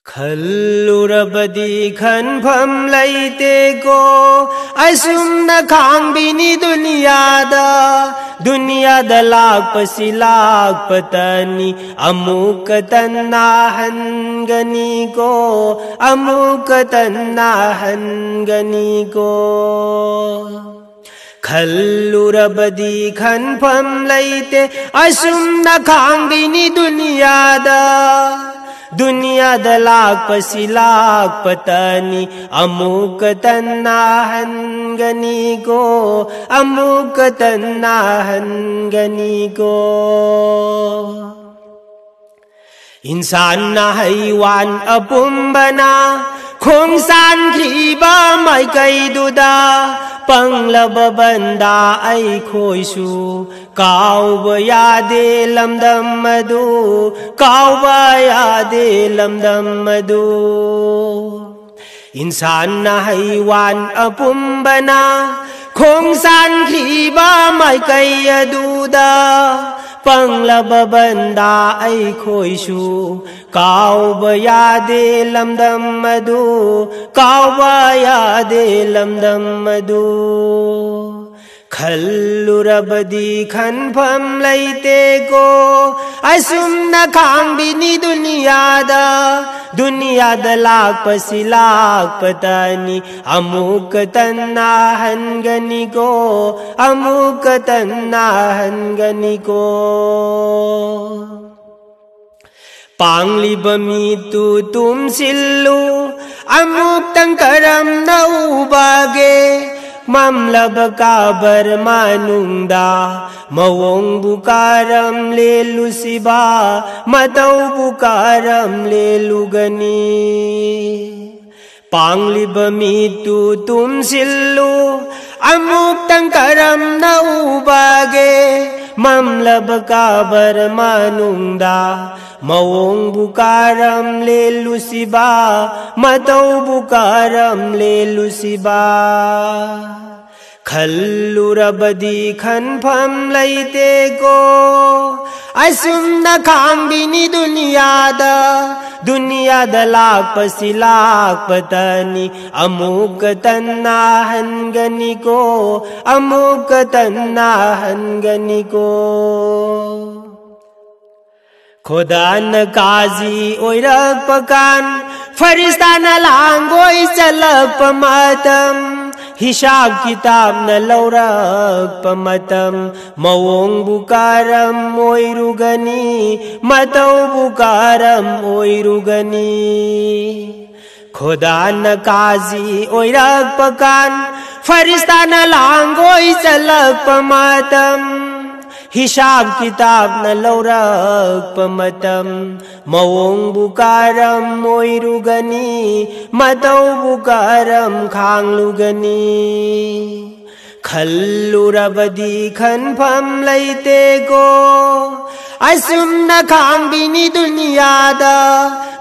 खल्लुरबदी खनफम लैतेको असुमन खांगबिनी दुनियादा लाक्पसि लाक्पतनी अमुक तन्ना हनगनीको अमुक तन्ना हनगनीको खल्लुरबदी खनफम लैते असुमन खांगबिनी दुनियादा लाक्पसि लाक्पतनी अमुक तन्ना हनगनीको अमुक तन्ना हनगनीको इंसान ना हैवान अपुंबना खोंसान ख्रीबा माइकैदुदा पंगलब बंदा ऐखोइसु काउबा यादे लमदम मधु काउबा यादे लमदम मधु इंसान ना हैवान अपुंबना खोंसान ख्रीबा माइकैदुदा पंगलब बंदा ऐखोइसु काउबा यादे लमदम मधु काउबा यादे लमदम मधु खल्लुरबदी खनफम लैतेको असुमन खांगबिनी दुनियादा लाक्पसि लाक्पतनी अमुक तन्ना हनगनीको अमुक तन्ना हनगनीको पांगलिब मीतु तुम सिल्लु अमुक तंकरम नौबागे ममलब काबर मानुंगदा मवोंग बुकारम लेलुसिबा मतौ बुकारम लेलुगनी पांगलिब मीतु तुम सिल्लु अमुक तंकरम नौबागे ममलब काबर मानुंगदा मवोंग बुकारम लेलुसिबा मतौ बुकारम लेलुसिबा खल्लुरबदी खनफम लैतेको असुमन खांगबिनी दुनियादा लाक्पसि लाक्पतनी अमुक तन्ना हनगनीको अमुक तन्ना हनगनीको खुदा न काजी ओइरकपकान फरिश्ता न लांगोइ चलप मतम हिसाब किताब न लौरक मतम मवोंग बुकारम ओइरुगनी मतौ बुकारम ओइरुगनी खुदा न काजी ओइरकपकान फरिश्ता न लांगोइ चलप मतम हिसाब किताब न लौरक मतम मवोंग बुकारम ओइरुगनी मतौ बुकारम खांगलुगनी खल्लुरबदी खनफम लैतेको असुमन खांगबिनी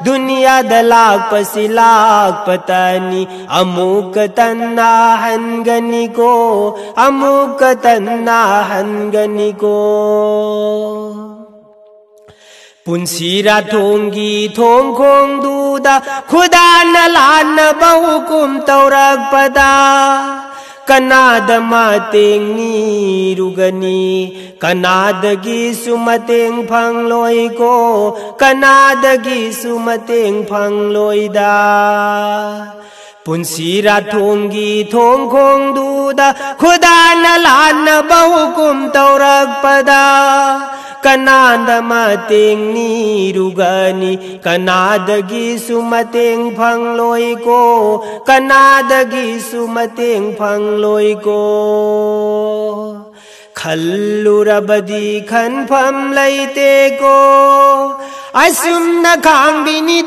दुनियादा लाक्पसि लाक्पतनी अमुक तन्ना हनगनीको अमुक तन्ना हनगनीको पुंसीरा थोंगी थोंग खोंग दूदा खुदा न लान बहुकुम तौरकपदा कनाद mateं निरुगनी कनादगी सुमतें फंगलोइको कनादगी सुमतें फंगलोइदा पुंसीरा थोंगी थोंग खोंग दूदा खुदा न लान बहुकुम तौरकपदा कनाद mateं निरुगनी कनादगी सुमतें फंगलोइको कनादगी सुमतें फंगलोइको खल्लुरबदी खनफम लैतेको असुमन खांगबिनी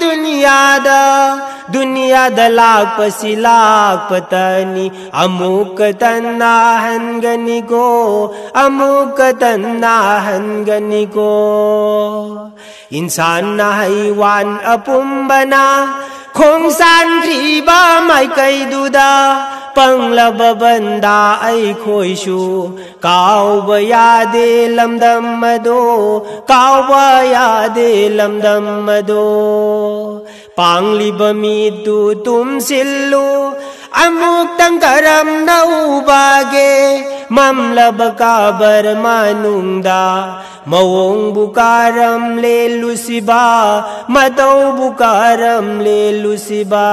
दुनियादा लाक्पसि लाक्पतनी अमुक तन्ना हनगनीको अमुक तन्ना हनगनीको इंसान ना हैवान अपुंबना खोंसान ख्रीबा माइकैदुदा पंगलब बंदा ऐखोइसु काउबा यादे लमदम मधो काउबा यादे लमदम मधो पांग्लिब मीदु तुमसिल्लु अमुक्तंग कramna ubage mamlab kabar manungda mawong bukaram lelusiba mataw bukaram lelusiba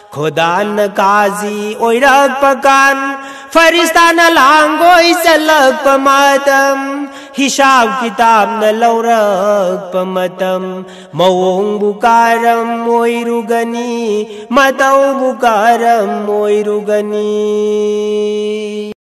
khodan kazi oirak pakan faristana langoy salak pamatam हिसाब किताब न लौरक पमतम मवोंग बुकारम मोइरुगनी मतौ बुकारम मोइरुगनी।